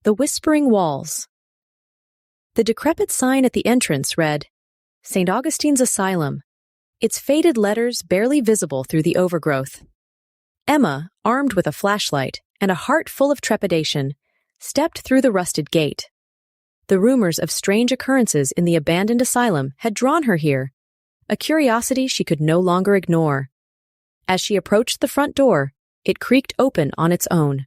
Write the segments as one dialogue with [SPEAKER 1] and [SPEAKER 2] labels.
[SPEAKER 1] The Whispering Walls. The decrepit sign at the entrance read, St. Augustine's Asylum, its faded letters barely visible through the overgrowth. Emma, armed with a flashlight and a heart full of trepidation, stepped through the rusted gate. The rumors of strange occurrences in the abandoned asylum had drawn her here, a curiosity she could no longer ignore. As she approached the front door, it creaked open on its own.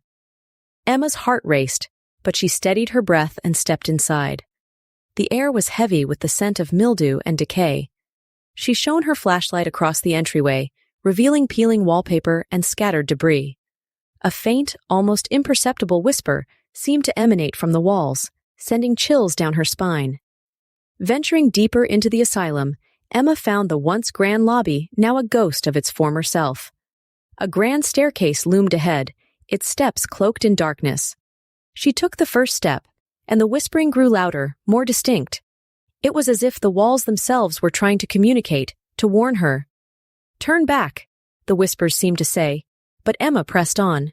[SPEAKER 1] Emma's heart raced, but she steadied her breath and stepped inside. The air was heavy with the scent of mildew and decay. She shone her flashlight across the entryway, revealing peeling wallpaper and scattered debris. A faint, almost imperceptible whisper seemed to emanate from the walls, sending chills down her spine. Venturing deeper into the asylum, Emma found the once grand lobby now a ghost of its former self. A grand staircase loomed ahead, its steps cloaked in darkness. She took the first step, and the whispering grew louder, more distinct. It was as if the walls themselves were trying to communicate, to warn her. "Turn back," the whispers seemed to say, but Emma pressed on.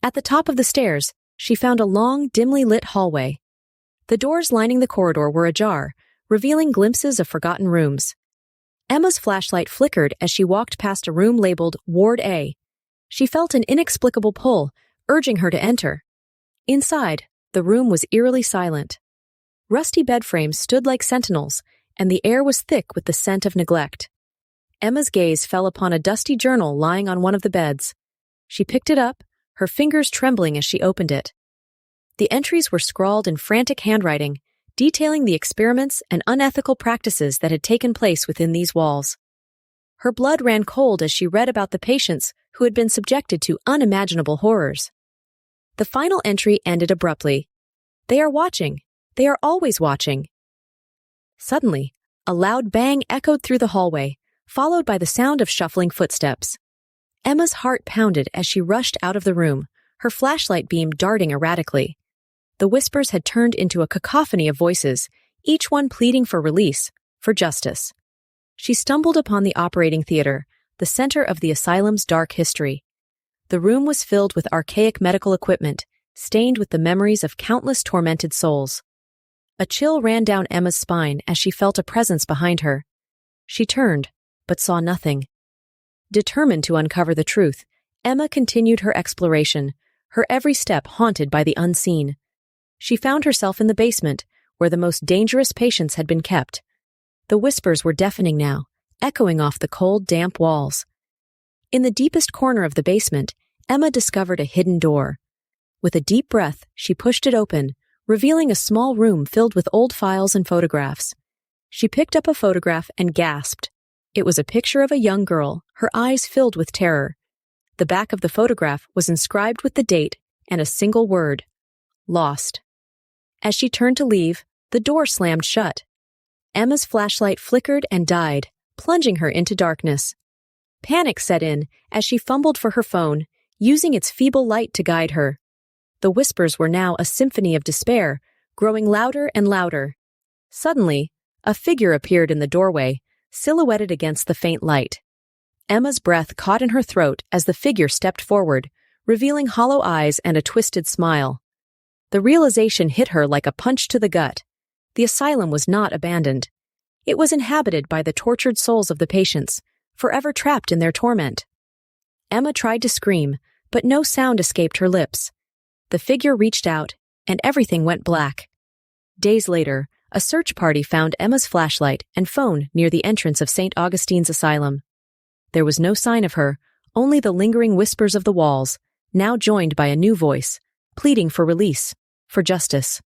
[SPEAKER 1] At the top of the stairs, she found a long, dimly lit hallway. The doors lining the corridor were ajar, revealing glimpses of forgotten rooms. Emma's flashlight flickered as she walked past a room labeled Ward A. She felt an inexplicable pull, urging her to enter. Inside, the room was eerily silent. Rusty bed frames stood like sentinels, and the air was thick with the scent of neglect. Emma's gaze fell upon a dusty journal lying on one of the beds. She picked it up, her fingers trembling as she opened it. The entries were scrawled in frantic handwriting, detailing the experiments and unethical practices that had taken place within these walls. Her blood ran cold as she read about the patients who had been subjected to unimaginable horrors. The final entry ended abruptly. "They are watching. They are always watching." Suddenly, a loud bang echoed through the hallway, followed by the sound of shuffling footsteps. Emma's heart pounded as she rushed out of the room, her flashlight beam darting erratically. The whispers had turned into a cacophony of voices, each one pleading for release, for justice. She stumbled upon the operating theater, the center of the asylum's dark history. The room was filled with archaic medical equipment, stained with the memories of countless tormented souls. A chill ran down Emma's spine as she felt a presence behind her. She turned, but saw nothing. Determined to uncover the truth, Emma continued her exploration, her every step haunted by the unseen. She found herself in the basement, where the most dangerous patients had been kept. The whispers were deafening now, echoing off the cold, damp walls. In the deepest corner of the basement, Emma discovered a hidden door. With a deep breath, she pushed it open, revealing a small room filled with old files and photographs. She picked up a photograph and gasped. It was a picture of a young girl, her eyes filled with terror. The back of the photograph was inscribed with the date and a single word: lost. As she turned to leave, the door slammed shut. Emma's flashlight flickered and died, plunging her into darkness. Panic set in as she fumbled for her phone, using its feeble light to guide her. The whispers were now a symphony of despair, growing louder and louder. Suddenly, a figure appeared in the doorway, silhouetted against the faint light. Emma's breath caught in her throat as the figure stepped forward, revealing hollow eyes and a twisted smile. The realization hit her like a punch to the gut. The asylum was not abandoned. It was inhabited by the tortured souls of the patients, forever trapped in their torment. Emma tried to scream, but no sound escaped her lips. The figure reached out, and everything went black. Days later, a search party found Emma's flashlight and phone near the entrance of St. Augustine's Asylum. There was no sign of her, only the lingering whispers of the walls, now joined by a new voice, pleading for release, for justice.